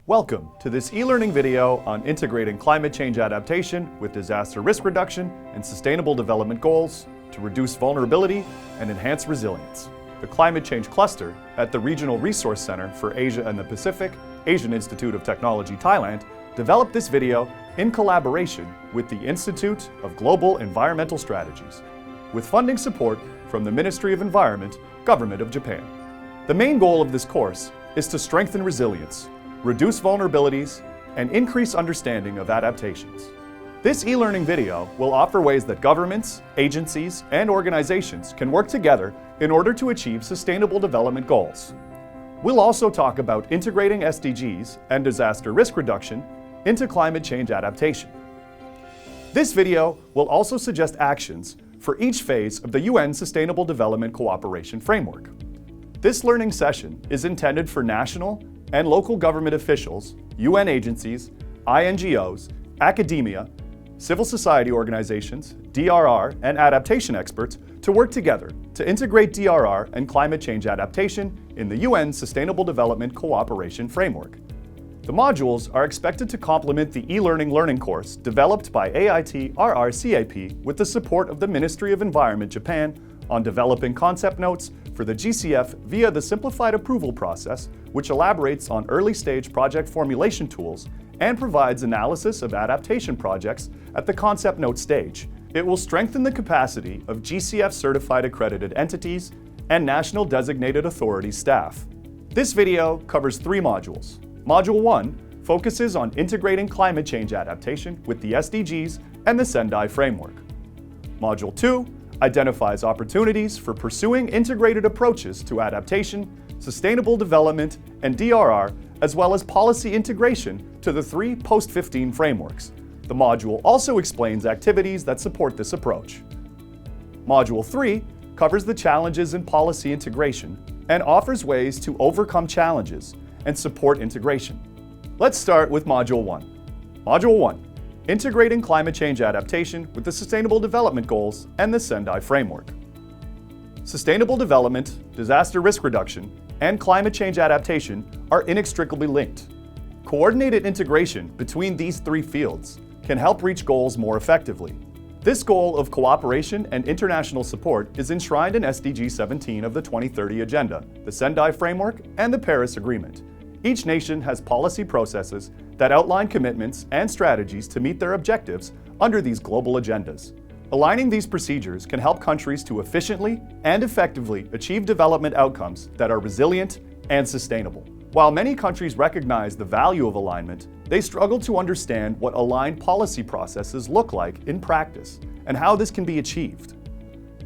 Welcome to this e-learning video on integrating climate change adaptation with disaster risk reduction and sustainable development goals to reduce vulnerability and enhance resilience. The Climate Change Cluster at the Regional Resource Center for Asia and the Pacific, Asian Institute of Technology, Thailand, developed this video in collaboration with the Institute of Global Environmental Strategies, with funding support from the Ministry of Environment, Government of Japan. The main goal of this course is to strengthen resilience, reduce vulnerabilities, and increase understanding of adaptations. This e-learning video will offer ways that governments, agencies, and organizations can work together in order to achieve sustainable development goals. We'll also talk about integrating SDGs and disaster risk reduction into climate change adaptation. This video will also suggest actions for each phase of the UN Sustainable Development Cooperation Framework. This learning session is intended for national and local government officials, UN agencies, INGOs, academia, civil society organizations, DRR, and adaptation experts to work together to integrate DRR and climate change adaptation in the UN Sustainable Development Cooperation Framework. The modules are expected to complement the e-learning learning course developed by AIT RRCAP with the support of the Ministry of Environment Japan on developing concept notes for the GCF via the simplified approval process, which elaborates on early-stage project formulation tools and provides analysis of adaptation projects at the concept note stage. It will strengthen the capacity of GCF-certified accredited entities and national designated authority staff. This video covers 3 modules. Module 1 focuses on integrating climate change adaptation with the SDGs and the Sendai Framework. Module 2 identifies opportunities for pursuing integrated approaches to adaptation, sustainable development, and DRR, as well as policy integration to the 3 post-15 frameworks. The module also explains activities that support this approach. Module 3 covers the challenges in policy integration and offers ways to overcome challenges and support integration. Let's start with Module 1. Module 1. Integrating climate change adaptation with the Sustainable Development Goals and the Sendai Framework. Sustainable development, disaster risk reduction, and climate change adaptation are inextricably linked. Coordinated integration between these 3 fields can help reach goals more effectively. This goal of cooperation and international support is enshrined in SDG 17 of the 2030 Agenda, the Sendai Framework, and the Paris Agreement. Each nation has policy processes that outline commitments and strategies to meet their objectives under these global agendas. Aligning these procedures can help countries to efficiently and effectively achieve development outcomes that are resilient and sustainable. While many countries recognize the value of alignment, they struggle to understand what aligned policy processes look like in practice and how this can be achieved.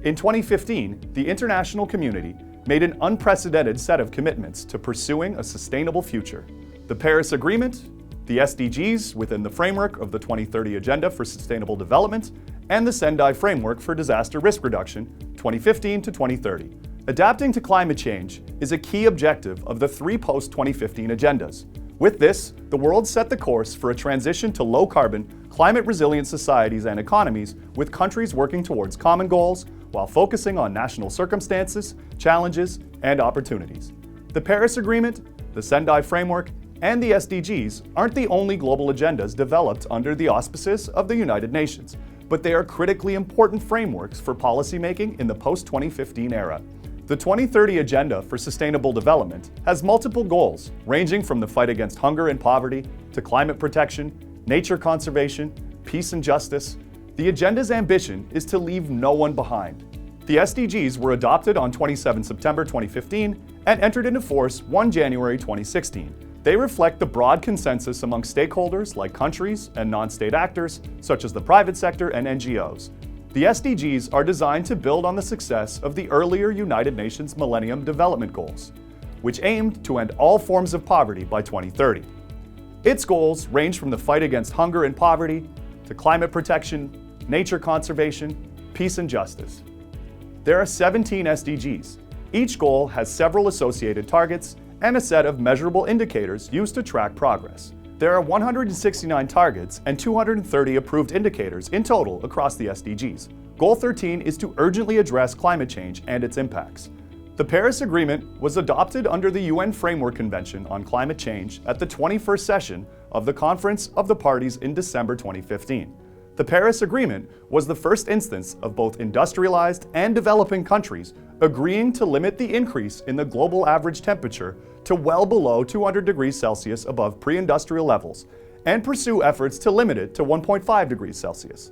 In 2015, the international community made an unprecedented set of commitments to pursuing a sustainable future. The Paris Agreement, the SDGs within the framework of the 2030 Agenda for Sustainable Development, and the Sendai Framework for Disaster Risk Reduction, 2015 to 2030. Adapting to climate change is a key objective of the 3 post-2015 agendas. With this, the world set the course for a transition to low-carbon, climate-resilient societies and economies, with countries working towards common goals while focusing on national circumstances, challenges, and opportunities. The Paris Agreement, the Sendai Framework, and the SDGs aren't the only global agendas developed under the auspices of the United Nations, but they are critically important frameworks for policymaking in the post-2015 era. The 2030 Agenda for Sustainable Development has multiple goals, ranging from the fight against hunger and poverty to climate protection, nature conservation, peace and justice. The agenda's ambition is to leave no one behind. The SDGs were adopted on 27 September 2015 and entered into force 1 January 2016. They reflect the broad consensus among stakeholders like countries and non-state actors, such as the private sector and NGOs. The SDGs are designed to build on the success of the earlier United Nations Millennium Development Goals, which aimed to end all forms of poverty by 2030. Its goals range from the fight against hunger and poverty to climate protection, nature conservation, peace and justice. There are 17 SDGs. Each goal has several associated targets and a set of measurable indicators used to track progress. There are 169 targets and 230 approved indicators in total across the SDGs. Goal 13 is to urgently address climate change and its impacts. The Paris Agreement was adopted under the UN Framework Convention on Climate Change at the 21st session of the Conference of the Parties in December 2015. The Paris Agreement was the first instance of both industrialized and developing countries agreeing to limit the increase in the global average temperature to well below 200 degrees Celsius above pre-industrial levels, and pursue efforts to limit it to 1.5 degrees Celsius.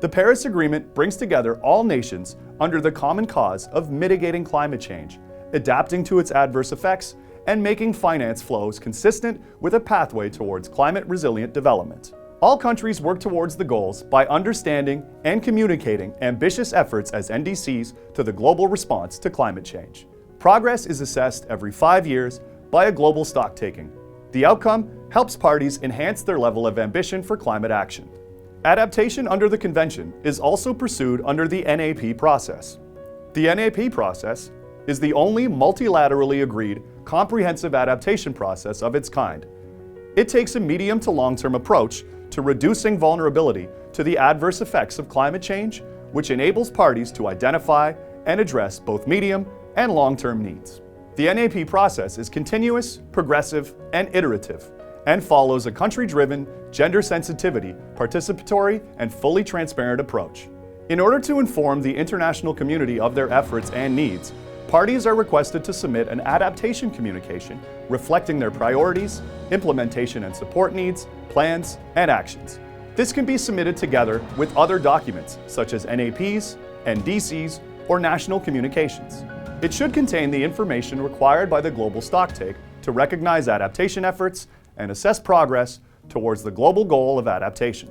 The Paris Agreement brings together all nations under the common cause of mitigating climate change, adapting to its adverse effects, and making finance flows consistent with a pathway towards climate-resilient development. All countries work towards the goals by understanding and communicating ambitious efforts as NDCs to the global response to climate change. Progress is assessed every 5 years by a global stocktaking. The outcome helps parties enhance their level of ambition for climate action. Adaptation under the Convention is also pursued under the NAP process. The NAP process is the only multilaterally agreed comprehensive adaptation process of its kind. It takes a medium to long-term approach to reducing vulnerability to the adverse effects of climate change, which enables parties to identify and address both medium and long-term needs. The NAP process is continuous, progressive, and iterative, and follows a country-driven, gender sensitivity, participatory, and fully transparent approach. In order to inform the international community of their efforts and needs, parties are requested to submit an adaptation communication reflecting their priorities, implementation and support needs, plans, and actions. This can be submitted together with other documents such as NAPs, NDCs, or national communications. It should contain the information required by the global stocktake to recognize adaptation efforts and assess progress towards the global goal of adaptation.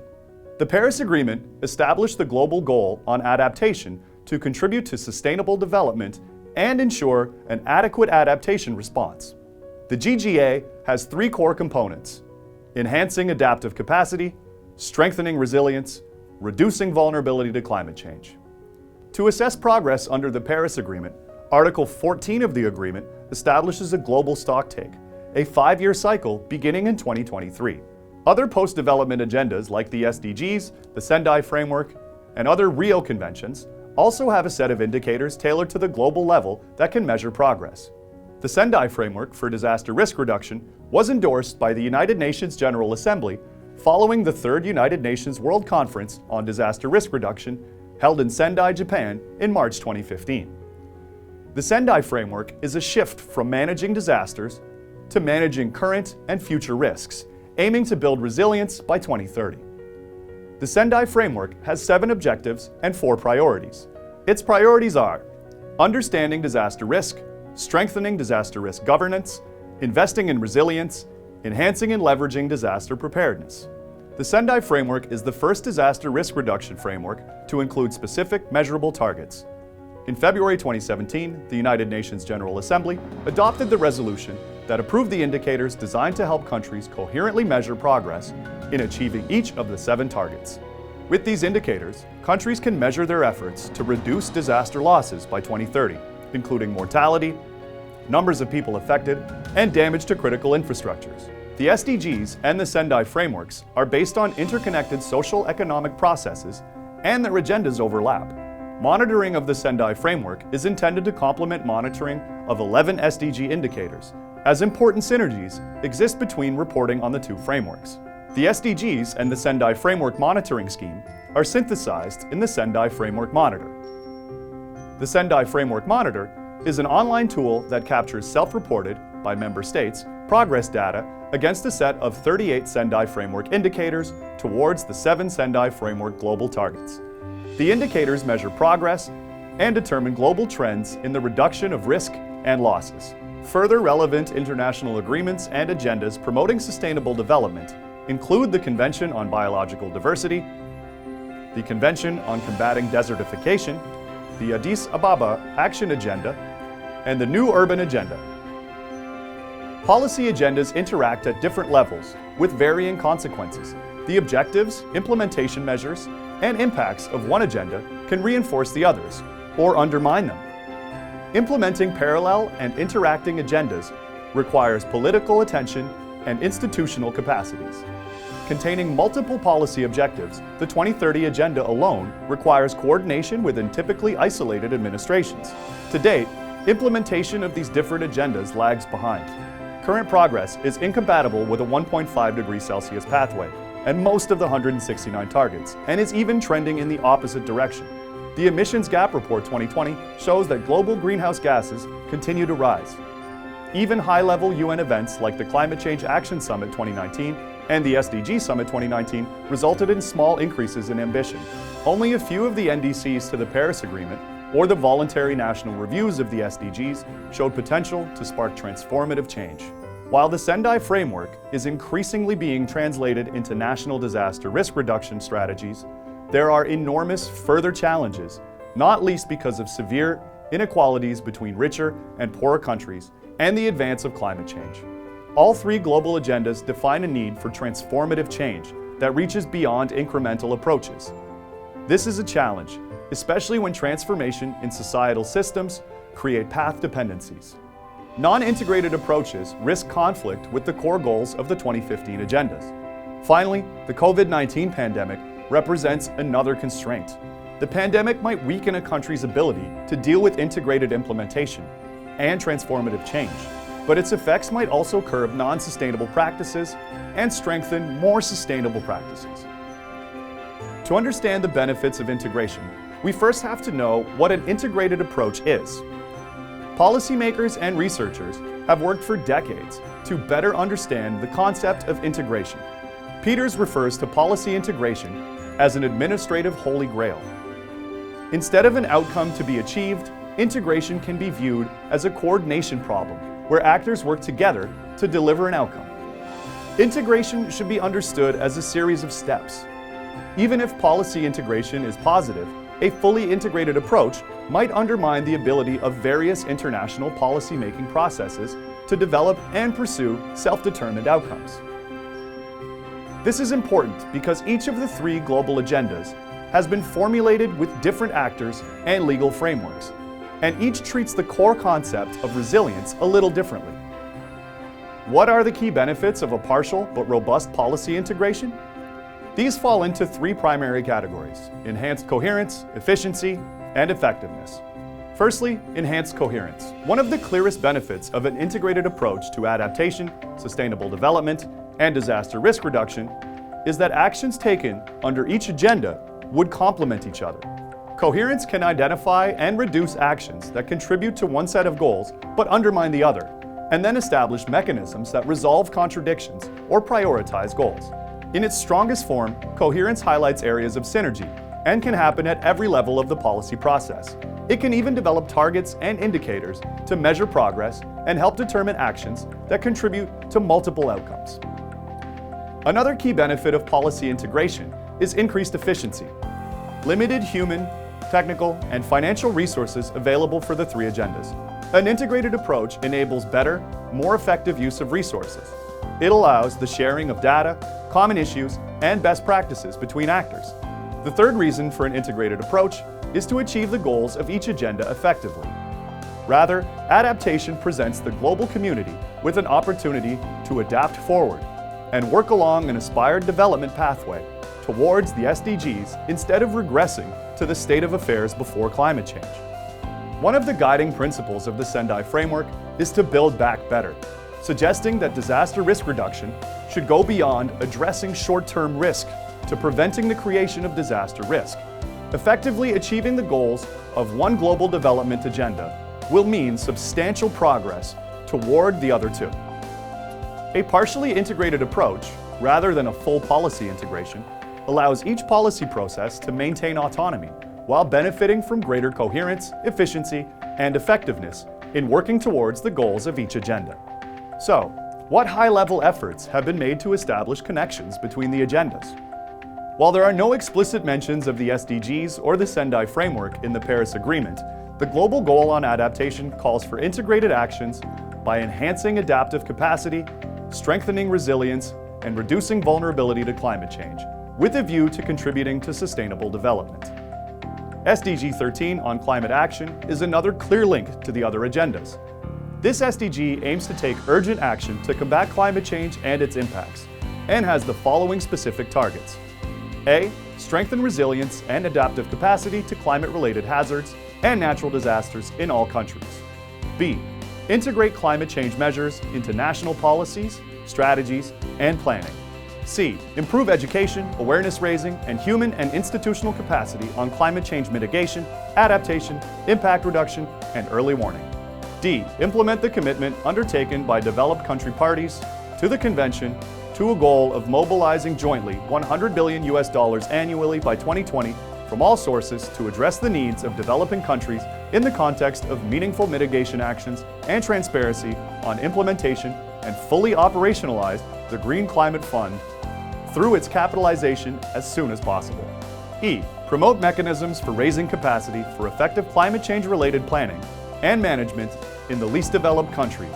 The Paris Agreement established the global goal on adaptation to contribute to sustainable development and ensure an adequate adaptation response. The GGA has 3 core components: enhancing adaptive capacity, strengthening resilience, reducing vulnerability to climate change. To assess progress under the Paris Agreement, Article 14 of the agreement establishes a global stocktake, a 5-year cycle beginning in 2023. Other post-development agendas like the SDGs, the Sendai Framework, and other Rio conventions also have a set of indicators tailored to the global level that can measure progress. The Sendai Framework for disaster risk reduction was endorsed by the United Nations General Assembly following the 3rd United Nations World Conference on Disaster Risk Reduction held in Sendai, Japan in March 2015. The Sendai Framework is a shift from managing disasters to managing current and future risks, aiming to build resilience by 2030. The Sendai Framework has 7 objectives and 4 priorities. Its priorities are understanding disaster risk, strengthening disaster risk governance, investing in resilience, enhancing and leveraging disaster preparedness. The Sendai Framework is the first disaster risk reduction framework to include specific measurable targets. In February 2017, the United Nations General Assembly adopted the resolution that approved the indicators designed to help countries coherently measure progress in achieving each of the 7 targets. With these indicators, countries can measure their efforts to reduce disaster losses by 2030, including mortality, numbers of people affected, and damage to critical infrastructures. The SDGs and the Sendai Frameworks are based on interconnected social-economic processes, and their agendas overlap. Monitoring of the Sendai Framework is intended to complement monitoring of 11 SDG indicators, as important synergies exist between reporting on the 2 frameworks. The SDGs and the Sendai Framework monitoring scheme are synthesized in the Sendai Framework Monitor. The Sendai Framework Monitor is an online tool that captures self-reported, by member states, progress data against a set of 38 Sendai Framework indicators towards the 7 Sendai Framework global targets. The indicators measure progress and determine global trends in the reduction of risk and losses. Further relevant international agreements and agendas promoting sustainable development include the Convention on Biological Diversity, the Convention on Combating Desertification, the Addis Ababa Action Agenda, and the New Urban Agenda. Policy agendas interact at different levels with varying consequences. The objectives, implementation measures, and impacts of one agenda can reinforce the others or undermine them. Implementing parallel and interacting agendas requires political attention and institutional capacities. Containing multiple policy objectives, the 2030 Agenda alone requires coordination within typically isolated administrations. To date, implementation of these different agendas lags behind. Current progress is incompatible with a 1.5 degrees Celsius pathway and most of the 169 targets, and is even trending in the opposite direction. The Emissions Gap Report 2020 shows that global greenhouse gases continue to rise. Even high-level UN events like the Climate Change Action Summit 2019 and the SDG Summit 2019 resulted in small increases in ambition. Only a few of the NDCs to the Paris Agreement or the voluntary national reviews of the SDGs showed potential to spark transformative change. While the Sendai Framework is increasingly being translated into national disaster risk reduction strategies, there are enormous further challenges, not least because of severe inequalities between richer and poorer countries and the advance of climate change. All three global agendas define a need for transformative change that reaches beyond incremental approaches. This is a challenge, especially when transformation in societal systems create path dependencies. Non-integrated approaches risk conflict with the core goals of the 2015 agendas. Finally, the COVID-19 pandemic represents another constraint. The pandemic might weaken a country's ability to deal with integrated implementation and transformative change, but its effects might also curb non-sustainable practices and strengthen more sustainable practices. To understand the benefits of integration, we first have to know what an integrated approach is. Policymakers and researchers have worked for decades to better understand the concept of integration. Peters refers to policy integration as an administrative holy grail. Instead of an outcome to be achieved, integration can be viewed as a coordination problem where actors work together to deliver an outcome. Integration should be understood as a series of steps. Even if policy integration is positive, a fully integrated approach might undermine the ability of various international policy-making processes to develop and pursue self-determined outcomes. This is important because each of the three global agendas has been formulated with different actors and legal frameworks, and each treats the core concept of resilience a little differently. What are the key benefits of a partial but robust policy integration? These fall into three primary categories: enhanced coherence, efficiency, and effectiveness. Firstly, enhanced coherence. One of the clearest benefits of an integrated approach to adaptation, sustainable development, and disaster risk reduction is that actions taken under each agenda would complement each other. Coherence can identify and reduce actions that contribute to one set of goals but undermine the other, and then establish mechanisms that resolve contradictions or prioritize goals. In its strongest form, coherence highlights areas of synergy and can happen at every level of the policy process. It can even develop targets and indicators to measure progress and help determine actions that contribute to multiple outcomes. Another key benefit of policy integration is increased efficiency. Limited human, technical, and financial resources available for the three agendas. An integrated approach enables better, more effective use of resources. It allows the sharing of data, common issues, and best practices between actors. The third reason for an integrated approach is to achieve the goals of each agenda effectively. Rather, adaptation presents the global community with an opportunity to adapt forward and work along an aspired development pathway towards the SDGs instead of regressing to the state of affairs before climate change. One of the guiding principles of the Sendai Framework is to build back better, suggesting that disaster risk reduction should go beyond addressing short-term risk to preventing the creation of disaster risk. Effectively achieving the goals of one global development agenda will mean substantial progress toward the other two. A partially integrated approach, rather than a full policy integration, allows each policy process to maintain autonomy while benefiting from greater coherence, efficiency, and effectiveness in working towards the goals of each agenda. So, what high-level efforts have been made to establish connections between the agendas? While there are no explicit mentions of the SDGs or the Sendai Framework in the Paris Agreement, the global goal on adaptation calls for integrated actions by enhancing adaptive capacity, strengthening resilience, and reducing vulnerability to climate change, with a view to contributing to sustainable development. SDG 13 on climate action is another clear link to the other agendas. This SDG aims to take urgent action to combat climate change and its impacts, and has the following specific targets. A. Strengthen resilience and adaptive capacity to climate-related hazards and natural disasters in all countries. B. Integrate climate change measures into national policies, strategies, and planning. C. Improve education, awareness raising, and human and institutional capacity on climate change mitigation, adaptation, impact reduction, and early warning. D. Implement the commitment undertaken by developed country parties to the Convention to a goal of mobilizing jointly $100 billion annually by 2020 from all sources to address the needs of developing countries in the context of meaningful mitigation actions and transparency on implementation, and fully operationalize the Green Climate Fund through its capitalization as soon as possible. E. Promote mechanisms for raising capacity for effective climate change-related planning and management in the least developed countries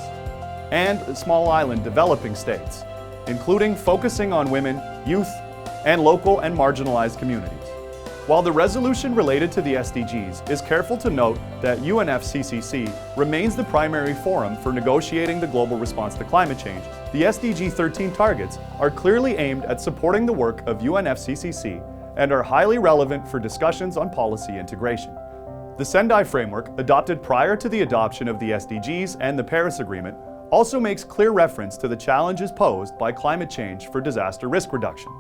and small island developing states, including focusing on women, youth, and local and marginalized communities. While the resolution related to the SDGs is careful to note that UNFCCC remains the primary forum for negotiating the global response to climate change, the SDG 13 targets are clearly aimed at supporting the work of UNFCCC and are highly relevant for discussions on policy integration. The Sendai Framework, adopted prior to the adoption of the SDGs and the Paris Agreement, also makes clear reference to the challenges posed by climate change for disaster risk reduction.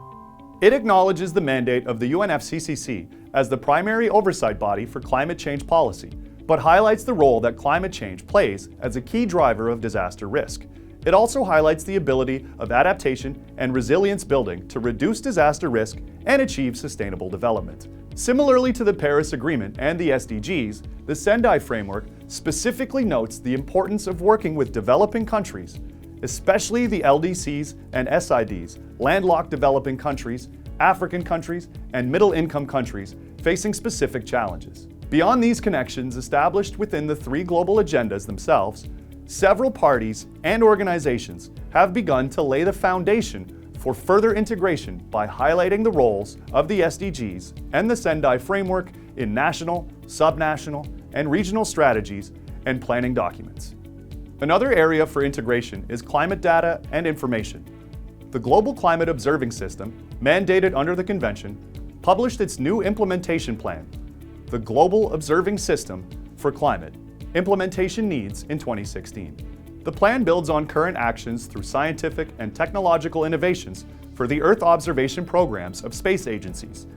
It acknowledges the mandate of the UNFCCC as the primary oversight body for climate change policy, but highlights the role that climate change plays as a key driver of disaster risk. It also highlights the ability of adaptation and resilience building to reduce disaster risk and achieve sustainable development. Similarly to the Paris Agreement and the SDGs, the Sendai Framework specifically notes the importance of working with developing countries, especially the LDCs and SIDs, landlocked developing countries, African countries, and middle-income countries facing specific challenges. Beyond these connections established within the three global agendas themselves, several parties and organizations have begun to lay the foundation for further integration by highlighting the roles of the SDGs and the Sendai Framework in national, subnational, and regional strategies and planning documents. Another area for integration is climate data and information. The Global Climate Observing System, mandated under the Convention, published its new implementation plan, the Global Observing System for Climate, Implementation Needs in 2016. The plan builds on current actions through scientific and technological innovations for the Earth observation programs of space agencies,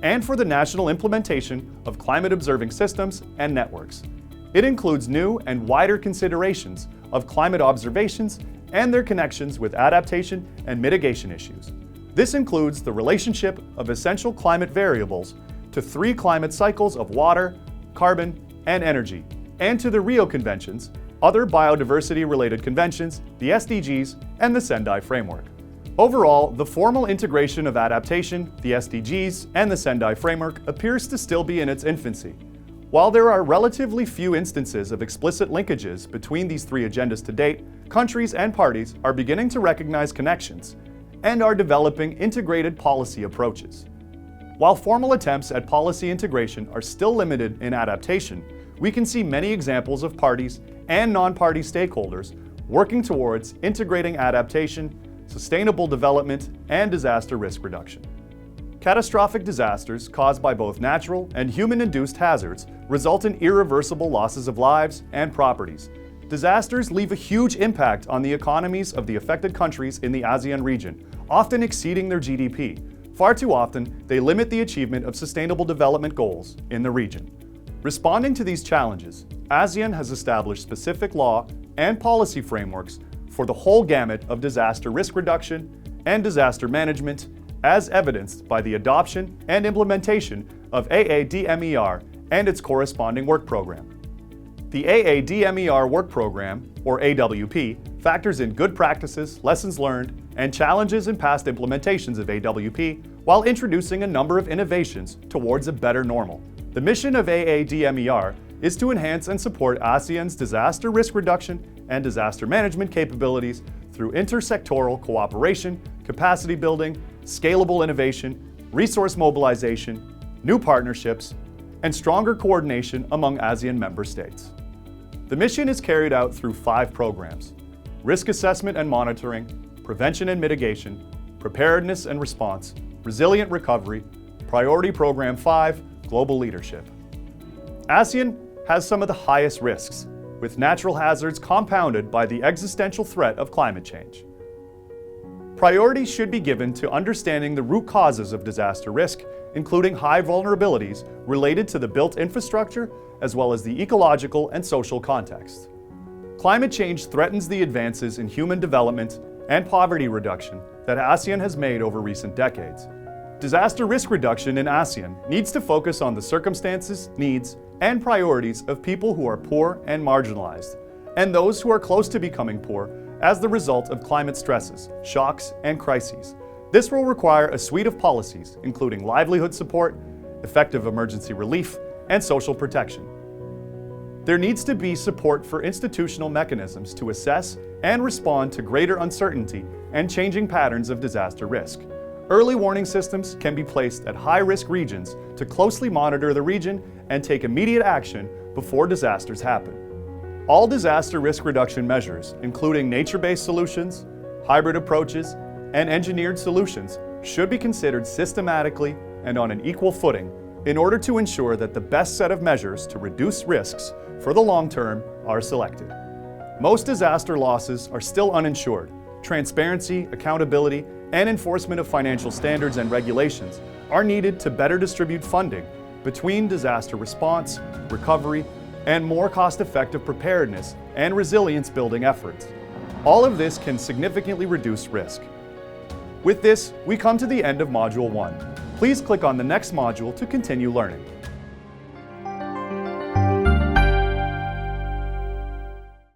and for the national implementation of climate observing systems and networks. It includes new and wider considerations of climate observations and their connections with adaptation and mitigation issues. This includes the relationship of essential climate variables to three climate cycles of water, carbon, and energy, and to the Rio Conventions, other biodiversity-related conventions, the SDGs, and the Sendai Framework. Overall, the formal integration of adaptation, the SDGs, and the Sendai Framework appears to still be in its infancy. While there are relatively few instances of explicit linkages between these three agendas to date, countries and parties are beginning to recognize connections and are developing integrated policy approaches. While formal attempts at policy integration are still limited in adaptation, we can see many examples of parties and non-party stakeholders working towards integrating adaptation, sustainable development, and disaster risk reduction. Catastrophic disasters caused by both natural and human-induced hazards result in irreversible losses of lives and properties. Disasters leave a huge impact on the economies of the affected countries in the ASEAN region, often exceeding their GDP. Far too often, they limit the achievement of sustainable development goals in the region. Responding to these challenges, ASEAN has established specific law and policy frameworks for the whole gamut of disaster risk reduction and disaster management, as evidenced by the adoption and implementation of AADMER and its corresponding work program. The AADMER work program, or AWP, factors in good practices, lessons learned, and challenges in past implementations of AWP while introducing a number of innovations towards a better normal. The mission of AADMER is to enhance and support ASEAN's disaster risk reduction and disaster management capabilities through intersectoral cooperation, capacity building, scalable innovation, resource mobilization, new partnerships, and stronger coordination among ASEAN member states. The mission is carried out through 5 programs: risk assessment and monitoring, prevention and mitigation, preparedness and response, resilient recovery, priority program 5, global leadership. ASEAN has some of the highest risks, with natural hazards compounded by the existential threat of climate change. Priority should be given to understanding the root causes of disaster risk, including high vulnerabilities related to the built infrastructure, as well as the ecological and social context. Climate change threatens the advances in human development and poverty reduction that ASEAN has made over recent decades. Disaster risk reduction in ASEAN needs to focus on the circumstances, needs, and priorities of people who are poor and marginalized, and those who are close to becoming poor as the result of climate stresses, shocks, and crises. This will require a suite of policies, including livelihood support, effective emergency relief, and social protection. There needs to be support for institutional mechanisms to assess and respond to greater uncertainty and changing patterns of disaster risk. Early warning systems can be placed at high-risk regions to closely monitor the region and take immediate action before disasters happen. All disaster risk reduction measures, including nature-based solutions, hybrid approaches, and engineered solutions, should be considered systematically and on an equal footing in order to ensure that the best set of measures to reduce risks for the long term are selected. Most disaster losses are still uninsured. Transparency, accountability, and enforcement of financial standards and regulations are needed to better distribute funding between disaster response, recovery, and more cost-effective preparedness and resilience-building efforts. All of this can significantly reduce risk. With this, we come to the end of Module 1. Please click on the next module to continue learning.